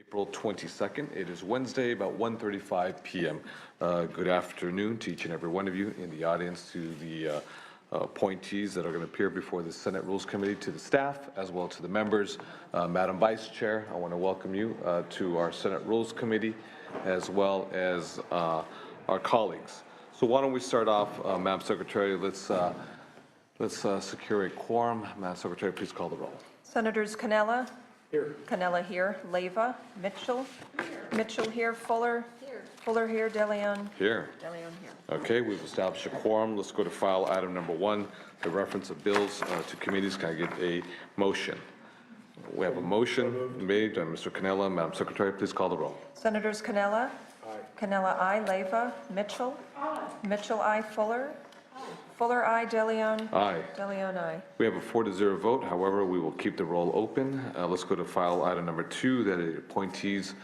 April 22nd. It is Wednesday, about 1:35 p.m. Good afternoon to each and every one of you in the audience, to the appointees that are going to appear before the Senate Rules Committee, to the staff, as well to the members. Madam Vice Chair, I want to welcome you to our Senate Rules Committee, as well as our colleagues. So why don't we start off, Madam Secretary, let's secure a quorum. Madam Secretary, please call the roll. Senators Cannella? Here. Cannella here. Leyva? Mitchell? Here. Mitchell here. Fuller? Here. Fuller here. DeLeon? Here. DeLeon here. Okay, we've established a quorum. Let's go to file item number 1, the reference of bills to committees. Can I get a motion? We have a motion made by Mr. Cannella. Madam Secretary, please call the roll. Senators Cannella? Aye. Cannella, aye. Leyva? Mitchell? Aye. Mitchell, aye. Fuller? Aye. Fuller, aye. DeLeon? Aye. DeLeon, aye. We have a 4-0 vote. However, we will keep the roll open. Let's go to file item number 2, that is appointees,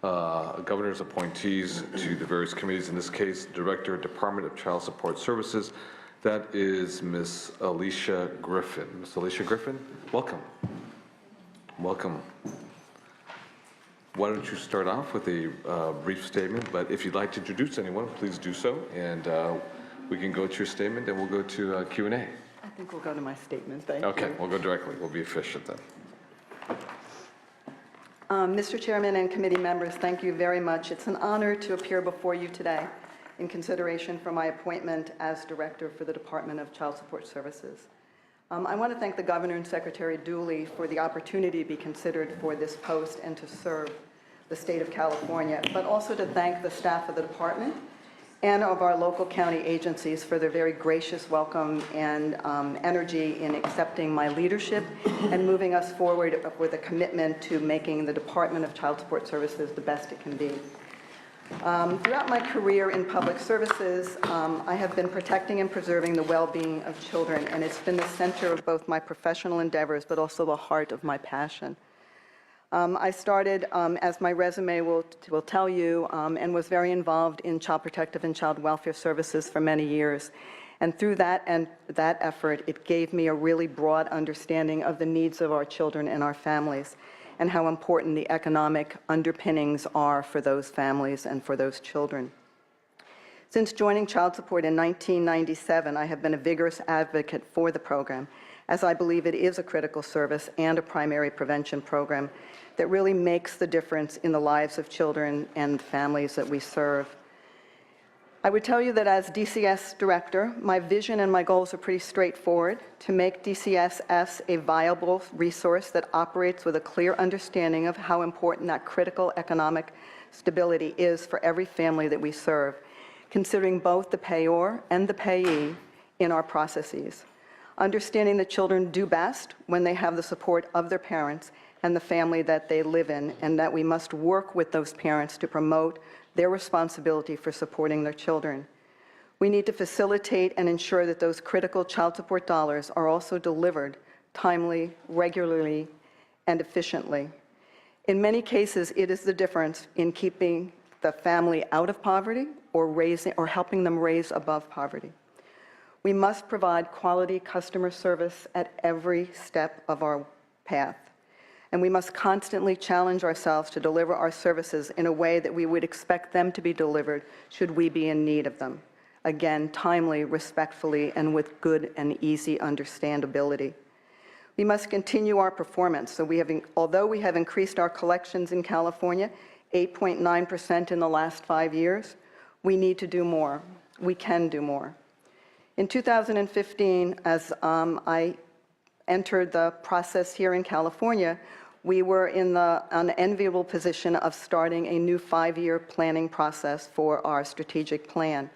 governor's appointees to the various committees. In this case, Director, Department of Child Support Services. That is Ms. Alicia Griffin. Ms. Alicia Griffin, welcome. Welcome. Why don't you start off with a brief statement, but if you'd like to introduce anyone, please do so, and we can go to your statement, and we'll go to Q&A. I think we'll go to my statement, thank you. Okay, we'll go directly. We'll be efficient then. Mr. Chairman and committee members, thank you very much. It's an honor to appear before you today in consideration for my appointment as Director for the Department of Child Support Services. I want to thank the Governor and Secretary Dooley for the opportunity to be considered for this post and to serve the state of California, but also to thank the staff of the department and of our local county agencies for their very gracious welcome and energy in accepting my leadership and moving us forward with a commitment to making the Department of Child Support Services the best it can be. Throughout my career in public services, I have been protecting and preserving the well-being of children, and it's been the center of both my professional endeavors, but also the heart of my passion. I started, as my resume will tell you, and was very involved in child protective and child welfare services for many years. And through that effort, it gave me a really broad understanding of the needs of our children and our families, and how important the economic underpinnings are for those families and for those children. Since joining child support in 1997, I have been a vigorous advocate for the program, as I believe it is a critical service and a primary prevention program that really makes the difference in the lives of children and families that we serve. I would tell you that as DCS Director, my vision and my goals are pretty straightforward: to make DCSS a viable resource that operates with a clear understanding of how important that critical economic stability is for every family that we serve, considering both the payor and the payee in our processes. Understanding that children do best when they have the support of their parents and the family that they live in, and that we must work with those parents to promote their responsibility for supporting their children. We need to facilitate and ensure that those critical child support dollars are also delivered timely, regularly, and efficiently. In many cases, it is the difference in keeping the family out of poverty or helping them raise above poverty. We must provide quality customer service at every step of our path. And we must constantly challenge ourselves to deliver our services in a way that we would expect them to be delivered should we be in need of them. Again, timely, respectfully, and with good and easy understandability. We must continue our performance. So although we have increased our collections in California 8.9% in the last 5 years, we need to do more. We can do more. In 2015, as I entered the process here in California, we were in the unenviable position of starting a new 5-year planning process for our strategic plan.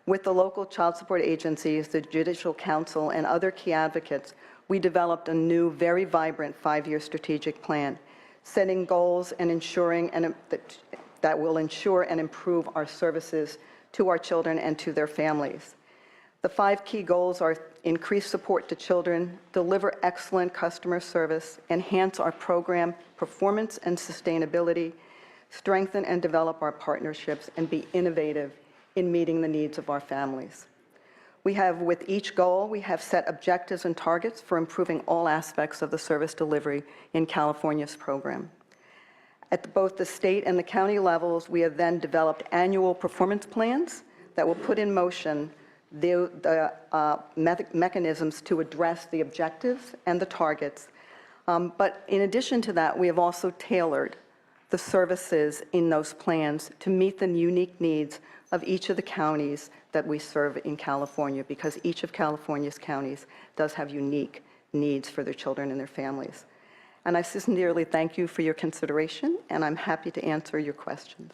With the local child support agencies, the Judicial Council, and other key advocates, we developed a new, very vibrant 5-year strategic plan, setting goals and ensuring that will ensure and improve our services to our children and to their families. The 5 key goals are: increase support to children, deliver excellent customer service, enhance our program performance and sustainability, strengthen and develop our partnerships, and be innovative in meeting the needs of our families. With each goal, we have set objectives and targets for improving all aspects of the service delivery in California's program. At both the state and the county levels, we have then developed annual performance plans that will put in motion the mechanisms to address the objectives and the targets. But in addition to that, we have also tailored the services in those plans to meet the unique needs of each of the counties that we serve in California, because each of California's counties does have unique needs for their children and their families. And I sincerely thank you for your consideration, and I'm happy to answer your questions.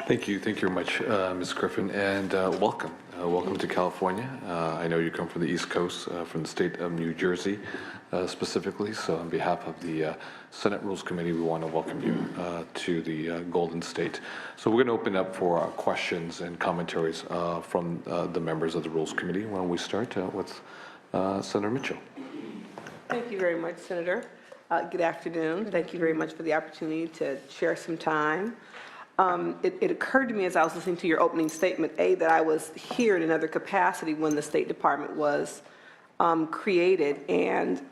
Thank you very much, Ms. Griffin, and welcome. Welcome to California. I know you come from the East Coast, from the state of New Jersey specifically, so on behalf of the Senate Rules Committee, we want to welcome you to the Golden State. So we're going to open up for questions and commentaries from the members of the Rules Committee. Why don't we start with Senator Mitchell? Thank you very much, Senator. Good afternoon. Thank you very much for the opportunity to share some time. It occurred to me as I was listening to your opening statement, that I was here in another capacity when the State Department was created. And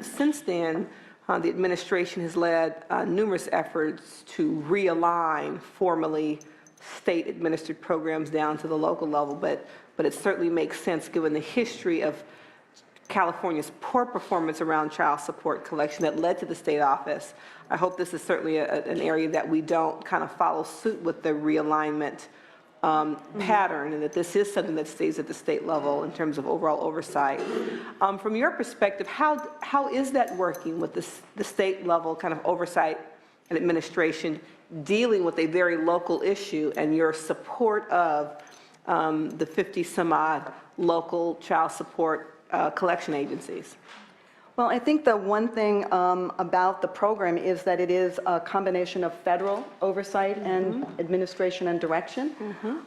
since then, the administration has led numerous efforts to realign formally state-administered programs down to the local level. But it certainly makes sense given the history of California's poor performance around child support collection that led to the state office. I hope this is certainly an area that we don't kind of follow suit with the realignment pattern, and that this is something that stays at the state level in terms of overall oversight. From your perspective, how is that working with the state level kind of oversight and administration dealing with a very local issue, and your support of the 50 some odd local child support collection agencies? Well, I think the one thing about the program is that it is a combination of federal oversight and administration and direction,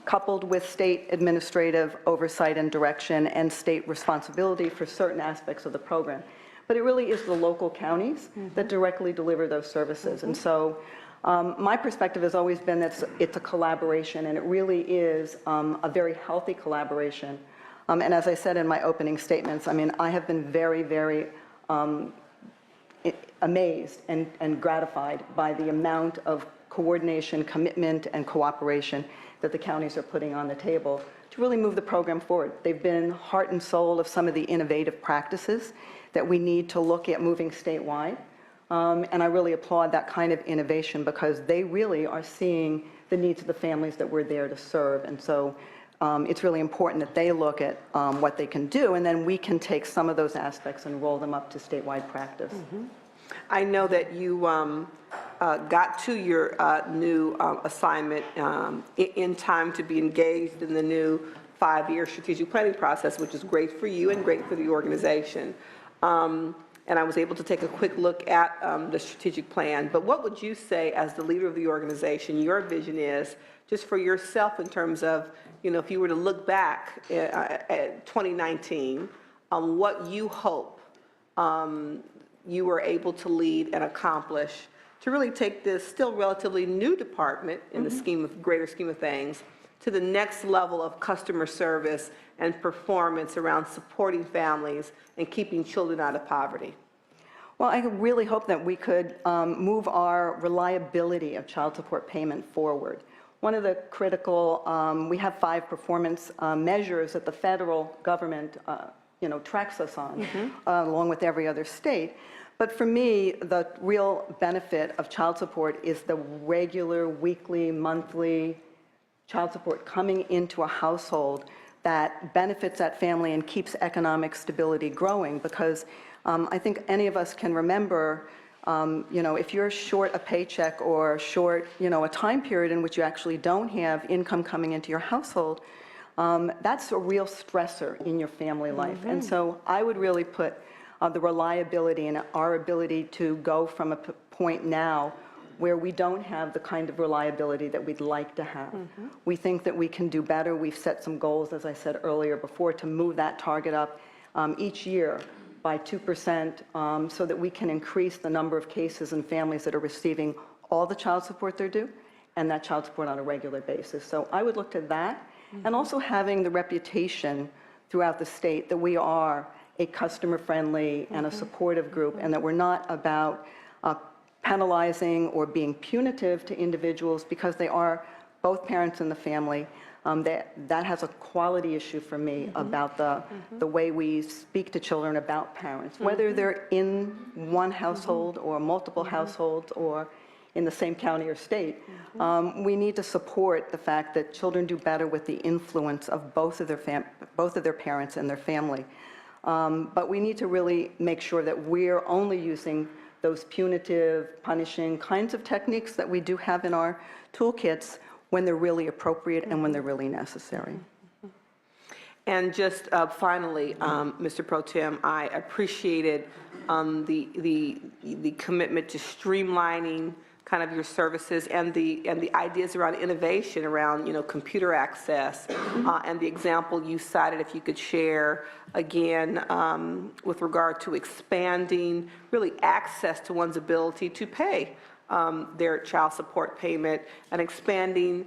coupled with state administrative oversight and direction and state responsibility for certain aspects of the program. But it really is the local counties that directly deliver those services. And so my perspective has always been that it's a collaboration, and it really is a very healthy collaboration. And as I said in my opening statements, I mean, I have been very, very amazed and gratified by the amount of coordination, commitment, and cooperation that the counties are putting on the table to really move the program forward. They've been heart and soul of some of the innovative practices that we need to look at moving statewide. And I really applaud that kind of innovation, because they really are seeing the needs of the families that we're there to serve. And so it's really important that they look at what they can do, and then we can take some of those aspects and roll them up to statewide practice. I know that you got to your new assignment in time to be engaged in the new 5-year strategic planning process, which is great for you and great for the organization. And I was able to take a quick look at the strategic plan. But what would you say, as the leader of the organization, your vision is, just for yourself in terms of, you know, if you were to look back at 2019, what you hope you were able to lead and accomplish to really take this still relatively new department in the greater scheme of things to the next level of customer service and performance around supporting families and keeping children out of poverty? Well, I really hope that we could move our reliability of child support payment forward. One of the critical, we have 5 performance measures that the federal government, tracks us on, along with every other state. But for me, the real benefit of child support is the regular, weekly, monthly child support coming into a household that benefits that family and keeps economic stability growing. Because I think any of us can remember, if you're short a paycheck or short, a time period in which you actually don't have income coming into your household, that's a real stressor in your family life. And so I would really put the reliability and our ability to go from a point now where we don't have the kind of reliability that we'd like to have. We think that we can do better. We've set some goals, as I said earlier before, to move that target up each year by 2%, so that we can increase the number of cases and families that are receiving all the child support they're due, and that child support on a regular basis. So I would look to that, and also having the reputation throughout the state that we are a customer-friendly and a supportive group, and that we're not about penalizing or being punitive to individuals because they are both parents in the family. That has a quality issue for me about the way we speak to children about parents, whether they're in one household or multiple households or in the same county or state. We need to support the fact that children do better with the influence of both of their parents and their family. But we need to really make sure that we're only using those punitive, punishing kinds of techniques that we do have in our toolkits when they're really appropriate and when they're really necessary. And just finally, Mr. Pro Tem, I appreciated the commitment to streamlining kind of your services and the ideas around innovation around, computer access, and the example you cited, if you could share again with regard to expanding really access to one's ability to pay their child support payment and expanding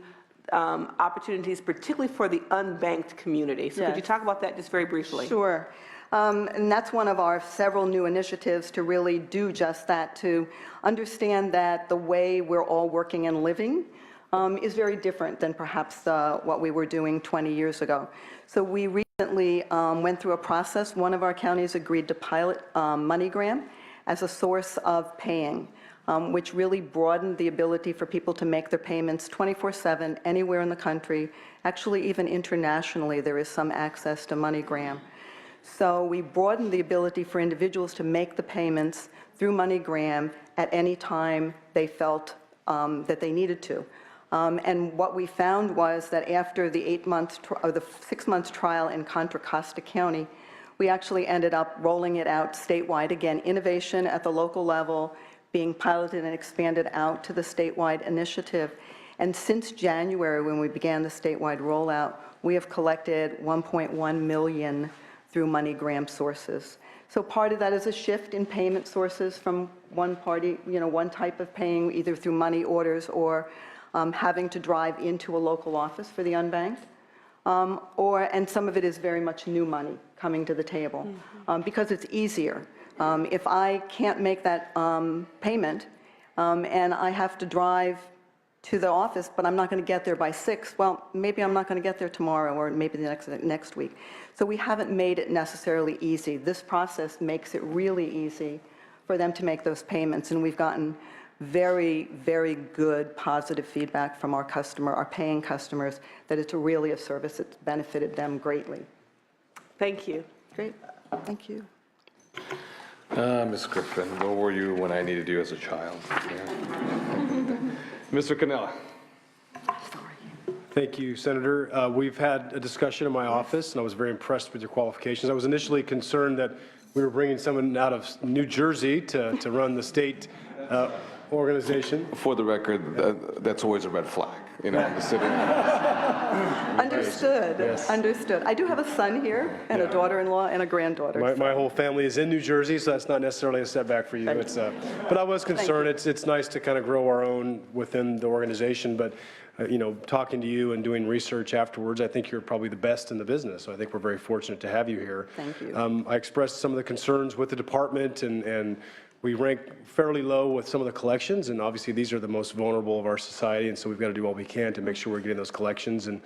opportunities, particularly for the unbanked community. So could you talk about that just very briefly? Sure. And that's one of our several new initiatives to really do just that, to understand that the way we're all working and living is very different than perhaps what we were doing 20 years ago. So we recently went through a process. One of our counties agreed to pilot MoneyGram as a source of paying, which really broadened the ability for people to make their payments 24/7 anywhere in the country. Actually, even internationally, there is some access to MoneyGram. So we broadened the ability for individuals to make the payments through MoneyGram at any time they felt that they needed to. And what we found was that after the 6-month trial in Contra Costa County, we actually ended up rolling it out statewide. Again, innovation at the local level, being piloted and expanded out to the statewide initiative. And since January, when we began the statewide rollout, we have collected $1.1 million through MoneyGram sources. So part of that is a shift in payment sources from one party, one type of paying, either through money orders or having to drive into a local office for the unbanked. And some of it is very much new money coming to the table because it's easier. If I can't make that payment and I have to drive to the office, but I'm not going to get there by 6, well, maybe I'm not going to get there tomorrow or maybe the next week. So we haven't made it necessarily easy. This process makes it really easy for them to make those payments, and we've gotten very, very good positive feedback from our paying customers, that it's really a service that's benefited them greatly. Thank you. Great, thank you. Ms. Griffin, where were you when I needed you as a child? Yeah. Mr. Cannella. Thank you, Senator. We've had a discussion in my office, and I was very impressed with your qualifications. I was initially concerned that we were bringing someone out of New Jersey to run the state organization. For the record, that's always a red flag, in the city. Understood, Yes. Understood. I do have a son here and a daughter-in-law and a granddaughter. My whole family is in New Jersey, so that's not necessarily a setback for you. But I was concerned. It's nice to kind of grow our own within the organization, but talking to you and doing research afterwards, I think you're probably the best in the business. So I think we're very fortunate to have you here. Thank you. I expressed some of the concerns with the department, and we rank fairly low with some of the collections, and obviously these are the most vulnerable of our society, and so we've got to do all we can to make sure we're getting those collections. And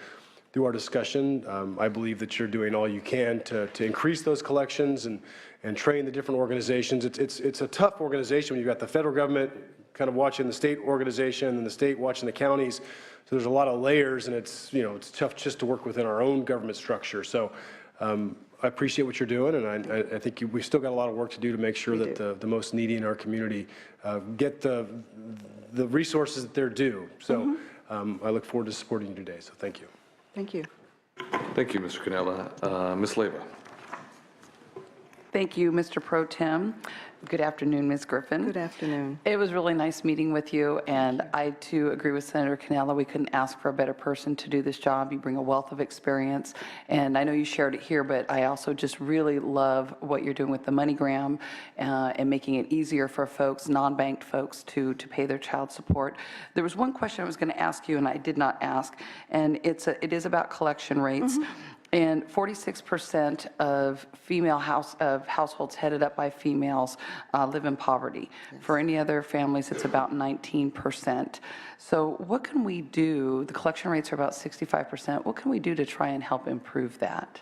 through our discussion, I believe that you're doing all you can to increase those collections and train the different organizations. It's a tough organization when you've got the federal government kind of watching the state organization and the state watching the counties. So there's a lot of layers, and it's tough just to work within our own government structure. So I appreciate what you're doing, and I think we've still got a lot of work to do to make sure that the most needy in our community get the resources that they're due. So I look forward to supporting you today, so thank you. Thank you. Thank you, Mr. Cannella. Ms. Leyva. Thank you, Mr. Pro Tem. Good afternoon, Ms. Griffin. Good afternoon. It was really nice meeting with you, and I, too, agree with Senator Cannella. We couldn't ask for a better person to do this job. You bring a wealth of experience, and I know you shared it here, but I also just really love what you're doing with the MoneyGram and making it easier for folks, non-banked folks, to pay their child support. There was one question I was going to ask you, and I did not ask, and it is about collection rates. And 46% of households headed up by females live in poverty. For any other families, it's about 19%. So what can we do? The collection rates are about 65%. What can we do to try and help improve that?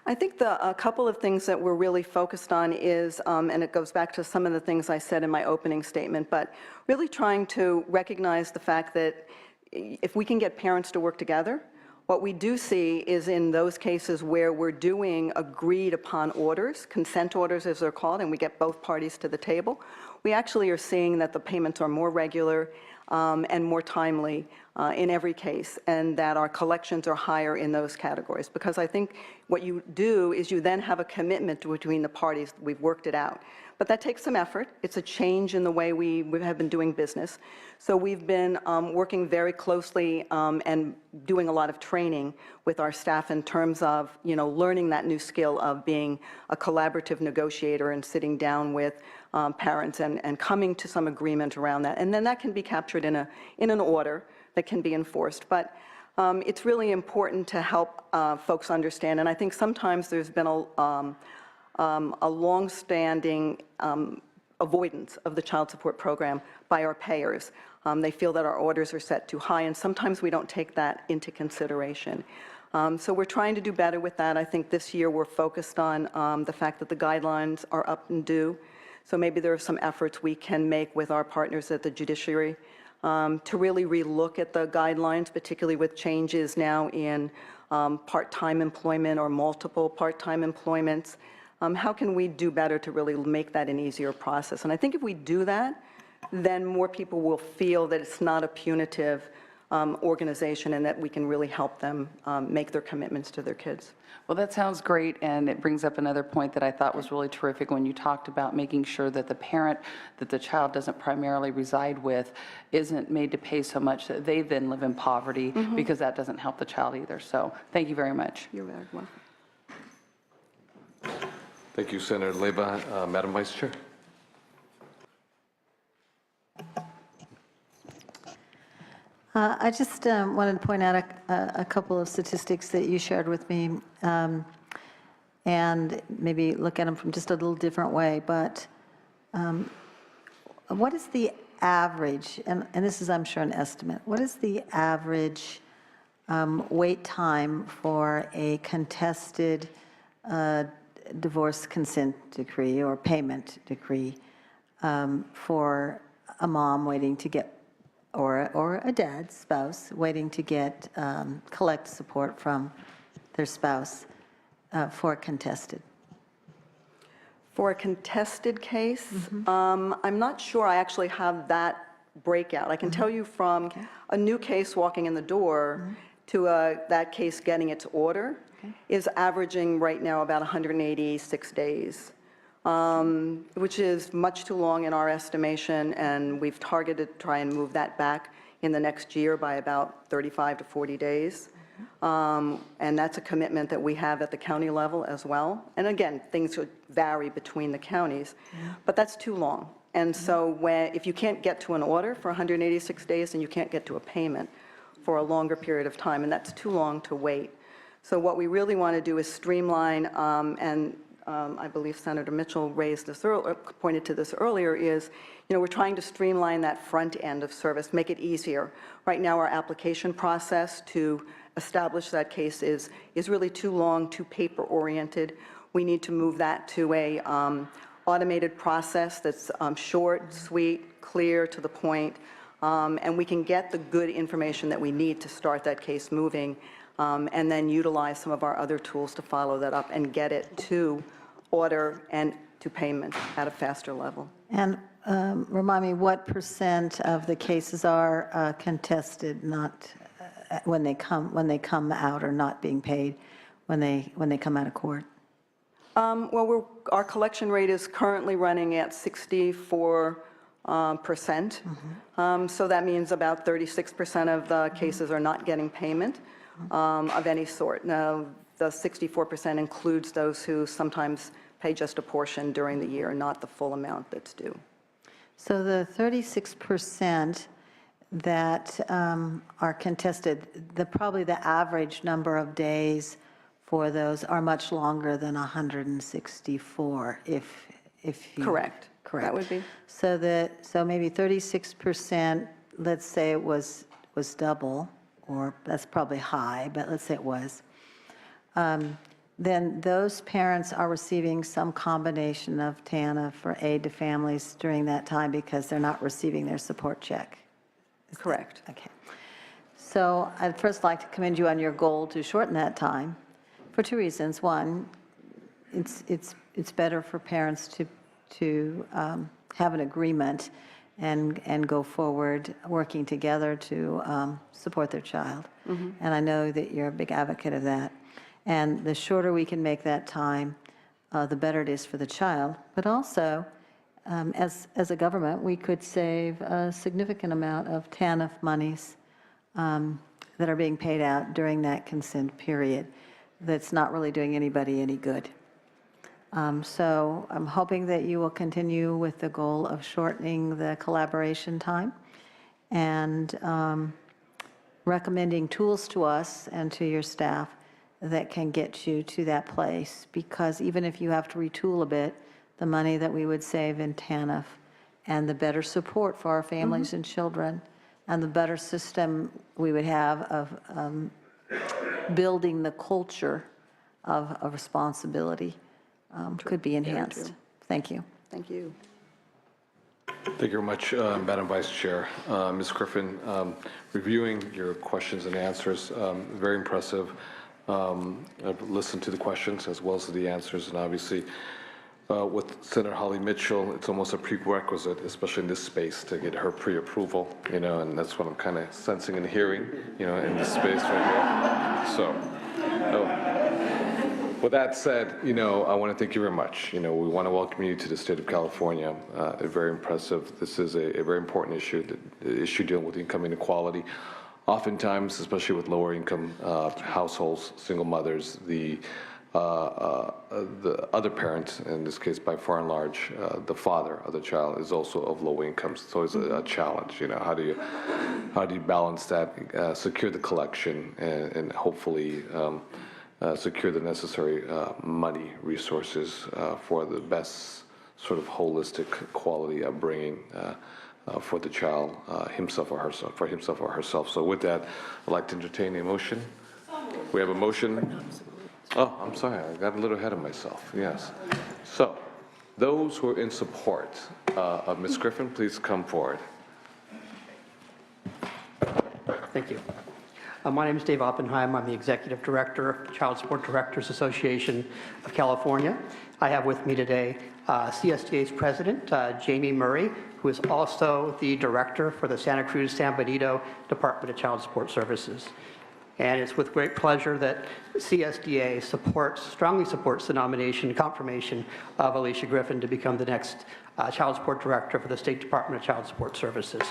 I think a couple of things that we're really focused on is, and it goes back to some of the things I said in my opening statement, but really trying to recognize the fact that if we can get parents to work together, what we do see is in those cases where we're doing agreed upon orders, consent orders as they're called, and we get both parties to the table, we actually are seeing that the payments are more regular and more timely in every case, and that our collections are higher in those categories. Because I think what you do is you then have a commitment between the parties. We've worked it out. But that takes some effort. It's a change in the way we have been doing business. So we've been working very closely and doing a lot of training with our staff in terms of, learning that new skill of being a collaborative negotiator and sitting down with parents and coming to some agreement around that. And then that can be captured in an order that can be enforced. But it's really important to help folks understand. And I think sometimes there's been a long-standing avoidance of the child support program by our payers. They feel that our orders are set too high, and sometimes we don't take that into consideration. So we're trying to do better with that. I think this year we're focused on the fact that the guidelines are up and due. So maybe there are some efforts we can make with our partners at the judiciary to really relook at the guidelines, particularly with changes now in part-time employment or multiple part-time employments. How can we do better to really make that an easier process? And I think if we do that, then more people will feel that it's not a punitive organization and that we can really help them make their commitments to their kids. Well, that sounds great, and it brings up another point that I thought was really terrific when you talked about making sure that the parent that the child doesn't primarily reside with isn't made to pay so much that they then live in poverty, because that doesn't help the child either. So thank you very much. You're very welcome. Thank you, Senator Leyva. Madam Vice Chair. I just wanted to point out a couple of statistics that you shared with me, and maybe look at them from just a little different way. But what is the average, and this is, I'm sure, an estimate, what is the average wait time for a contested divorce consent decree or payment decree for a mom waiting to get, or a dad, spouse, waiting to get, collect support from their spouse for a contested? For a contested case, I'm not sure I actually have that breakout. I can tell you from a new case walking in the door to that case getting its order is averaging right now about 186 days, which is much too long in our estimation, and we've targeted to try and move that back in the next year by about 35 to 40 days. And that's a commitment that we have at the county level as well. And again, things would vary between the counties, but that's too long. And so if you can't get to an order for 186 days, then you can't get to a payment for a longer period of time, and that's too long to wait. So what we really want to do is streamline, and I believe Senator Mitchell raised this pointed to this earlier, is, we're trying to streamline that front end of service, make it easier. Right now, our application process to establish that case is really too long, too paper-oriented. We need to move that to a automated process that's short, sweet, clear, to the point, and we can get the good information that we need to start that case moving, and then utilize some of our other tools to follow that up and get it to order and to payment at a faster level. And remind me, what % of the cases are contested, not when they come out, or not being paid when they come out of court? Well, our collection rate is currently running at 64%. So that means about 36% of the cases are not getting payment of any sort. Now, the 64% includes those who sometimes pay just a portion during the year, not the full amount that's due. So the 36% that are contested, probably the average number of days for those are much longer than 164, if you... Correct. Correct. That would be. So maybe 36%, let's say it was double, or that's probably high, but let's say it was. Then those parents are receiving some combination of TANF for aid to families during that time because they're not receiving their support check. Correct. Okay. So I'd first like to commend you on your goal to shorten that time for two reasons. One, it's better for parents to have an agreement and go forward working together to support their child. And I know that you're a big advocate of that. And the shorter we can make that time, the better it is for the child. But also, as a government, we could save a significant amount of TANF monies that are being paid out during that consent period that's not really doing anybody any good. So I'm hoping that you will continue with the goal of shortening the collaboration time and recommending tools to us and to your staff that can get you to that place, because even if you have to retool a bit, the money that we would save in TANF and the better support for our families and children and the better system we would have of building the culture of responsibility could be enhanced. Thank you. Thank you. Thank you very much, Madam Vice Chair. Ms. Griffin, reviewing your questions and answers, very impressive. I've listened to the questions as well as the answers, and obviously with Senator Holly Mitchell, it's almost a prerequisite, especially in this space, to get her pre-approval, and that's what I'm kind of sensing and hearing, in this space right here. So, with that said, I want to thank you very much. We want to welcome you to the state of California. Very impressive. This is a very important issue, the issue dealing with income inequality. Oftentimes, especially with lower income households, single mothers, the other parent, in this case by far and large, the father of the child, is also of low incomes. It's always a challenge. How do you balance that, secure the collection, and hopefully secure the necessary money resources for the best sort of holistic quality upbringing for the child himself or herself. So with that, I'd like to entertain a motion. We have a motion. Oh, I'm sorry, I got a little ahead of myself. Yes. So those who are in support of Ms. Griffin, please come forward. Thank you. My name is Dave Oppenheim. I'm the Executive Director of Child Support Directors Association of California. I have with me today CSDA's President, Jamie Murray, who is also the Director for the Santa Cruz-San Benito Department of Child Support Services. And it's with great pleasure that CSDA strongly supports the nomination and confirmation of Alicia Griffin to become the next Child Support Director for the State Department of Child Support Services.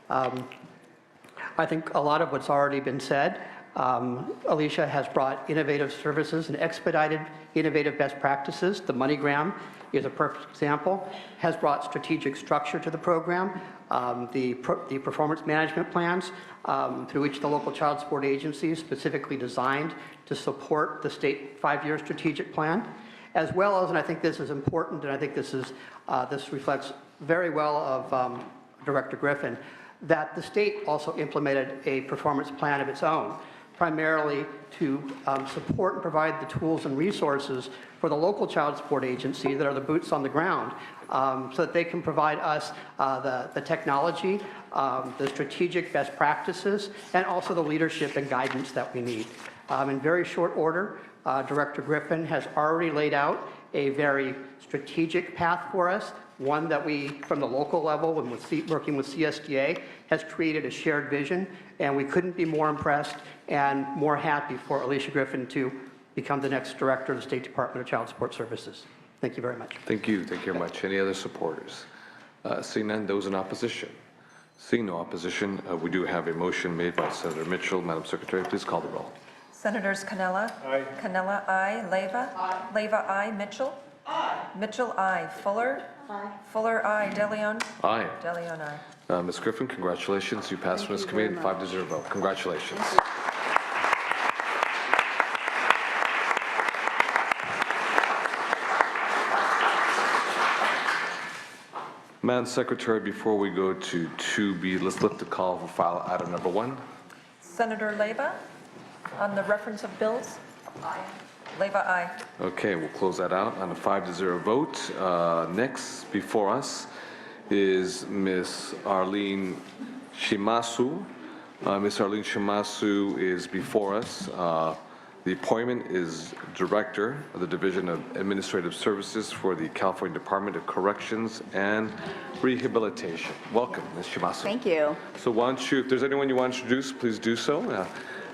I think a lot of what's already been said. Alicia has brought innovative services and expedited innovative best practices. The MoneyGram is a perfect example, has brought strategic structure to the program. The performance management plans through each of the local child support agencies specifically designed to support the state 5-year strategic plan, as well as, and I think this is important, and I think this reflects very well of Director Griffin, that the state also implemented a performance plan of its own, primarily to support and provide the tools and resources for the local child support agency that are the boots on the ground, so that they can provide us the technology, the strategic best practices, and also the leadership and guidance that we need. In very short order, Director Griffin has already laid out a very strategic path for us, one that we, from the local level, when working with CSDA, has created a shared vision, and we couldn't be more impressed and more happy for Alicia Griffin to become the next Director of the State Department of Child Support Services. Thank you very much. Thank you very much. Any other supporters? Seeing none, those in opposition? Seeing no opposition, we do have a motion made by Senator Mitchell. Madam Secretary, please call the roll. Senators Canella? Aye. Canella, aye. Leyva? Aye. Leyva, aye. Mitchell? Aye. Mitchell, aye. Fuller? Aye. Fuller, aye. DeLeon? Aye. DeLeon, aye. Ms. Griffin, congratulations. You passed from this committee, 5-0 vote. Congratulations. Madam Secretary, before we go to 2B, let's lift the call for file item number 1. Senator Leyva, on the reference of bills? Aye. Leyva, aye. Okay, we'll close that out on a 5-0 vote. Next before us is Ms. Arlene Shimasu. Ms. Arlene Shimasu is before us. The appointment is Director of the Division of Administrative Services for the California Department of Corrections and Rehabilitation. Welcome, Ms. Shimasu. Thank you. So why don't you, if there's anyone you want to introduce, please do so.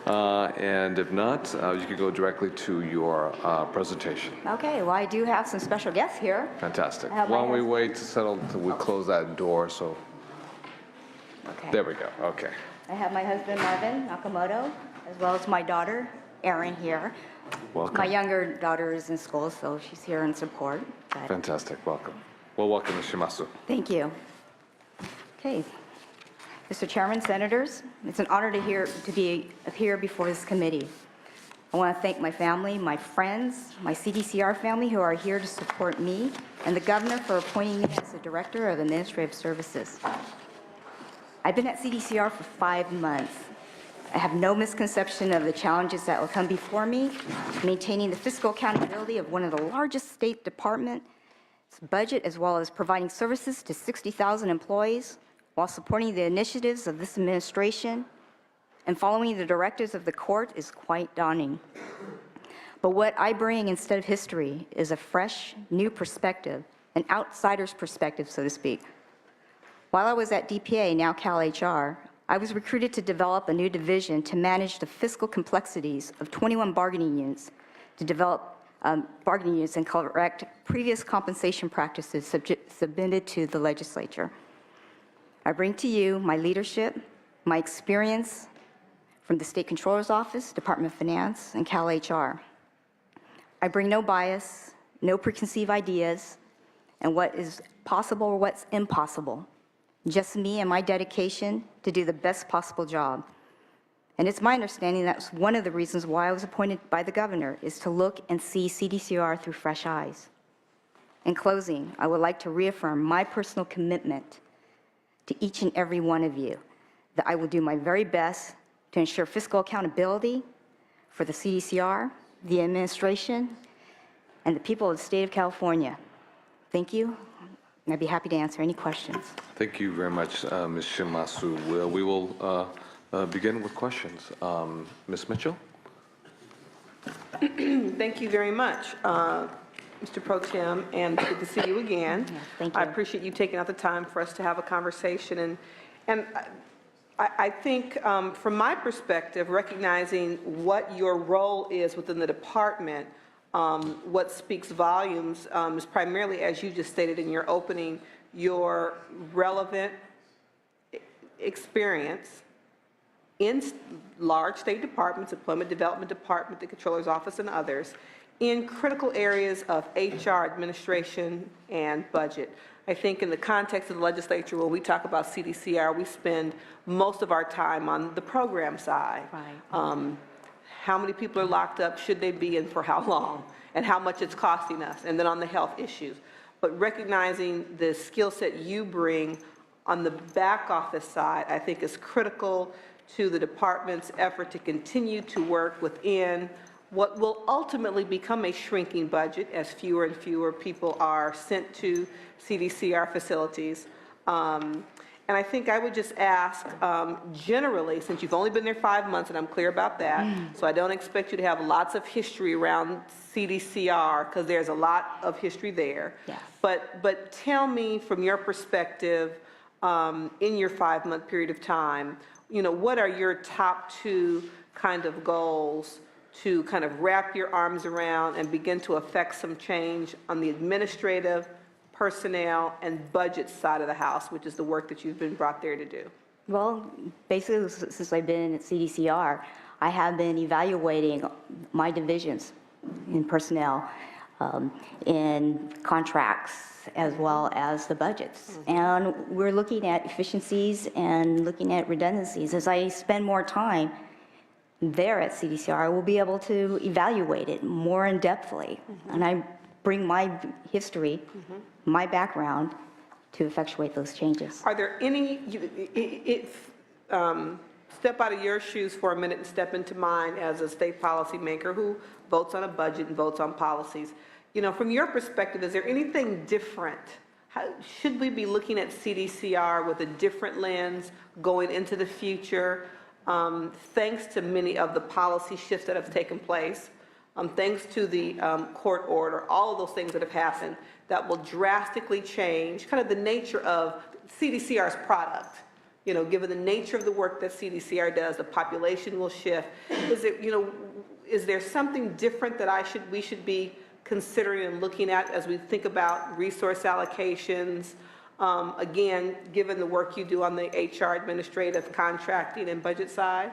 And if not, you can go directly to your presentation. Okay, well, I do have some special guests here. Fantastic. I have Why my don't we husband. wait to settle till we close that door, so, Okay. there we go, okay. I have my husband, Marvin Nakamoto, as well as my daughter, Erin, here. Welcome. My younger daughter is in school, so she's here in support. but- Fantastic, welcome. Well, welcome, Ms. Shimasu. Thank you. Okay. Mr. Chairman, Senators, it's an honor to be here before this committee. I want to thank my family, my friends, my CDCR family who are here to support me, and the governor for appointing me as the Director of Administrative Services. I've been at CDCR for 5 months. I have no misconception of the challenges that will come before me, maintaining the fiscal accountability of one of the largest state departments budget, as well as providing services to 60,000 employees while supporting the initiatives of this administration and following the directives of the court is quite daunting. But what I bring instead of history is a fresh, new perspective, an outsider's perspective, so to speak. While I was at DPA, now CalHR, I was recruited to develop a new division to manage the fiscal complexities of 21 bargaining units, to develop bargaining units and correct previous compensation practices submitted to the legislature. I bring to you my leadership, my experience from the State Controller's Office, Department of Finance, and CalHR. I bring no bias, no preconceived ideas, and what is possible or what's impossible. Just me and my dedication to do the best possible job. And it's my understanding that's one of the reasons why I was appointed by the governor, is to look and see CDCR through fresh eyes. In closing, I would like to reaffirm my personal commitment to each and every one of you, that I will do my very best to ensure fiscal accountability for the CDCR, the administration, and the people of the state of California. Thank you, and I'd be happy to answer any questions. Thank you very much, Ms. Shimasu. We will begin with questions. Ms. Mitchell? Thank you very much, Mr. Pro Tem, and good to see you again. Yeah, thank I you. appreciate you taking out the time for us to have a conversation. And I think, from my perspective, recognizing what your role is within the department, what speaks volumes is primarily, as you just stated in your opening, your relevant experience in large state departments, Employment Development Department, the Controller's Office, and others, in critical areas of HR, administration, and budget. I think in the context of the legislature, when we talk about CDCR, we spend most of our time on the program side. Right. How many people are locked up, should they be, and for how long, and how much it's costing us, and then on the health issues. But recognizing the skill set you bring on the back office side, I think is critical to the department's effort to continue to work within what will ultimately become a shrinking budget as fewer and fewer people are sent to CDCR facilities. And I think I would just ask, generally, since you've only been there 5 months, and I'm clear about that, so I don't expect you to have lots of history around CDCR, because there's a lot of history there. Yes. But tell me, from your perspective, in your 5-month period of time, what are your top 2 kind of goals to kind of wrap your arms around and begin to affect some change on the administrative, personnel, and budget side of the house, which is the work that you've been brought there to do? Well, basically, since I've been at CDCR, I have been evaluating my divisions in personnel, in contracts, as well as the budgets. And we're looking at efficiencies and looking at redundancies. As I spend more time there at CDCR, I will be able to evaluate it more in-depthly. And I bring my history, my background, to effectuate those changes. Are there any, step out of your shoes for a minute and step into mine as a state policymaker who votes on a budget and votes on policies. You know, from your perspective, is there anything different? Should we be looking at CDCR with a different lens going into the future, thanks to many of the policy shifts that have taken place, thanks to the court order, all of those things that have happened that will drastically change kind of the nature of CDCR's product? You know, given the nature of the work that CDCR does, the population will shift. Is it, you know, is there something different that we should be considering and looking at as we think about resource allocations? Again, given the work you do on the HR, administrative, contracting, and budget side?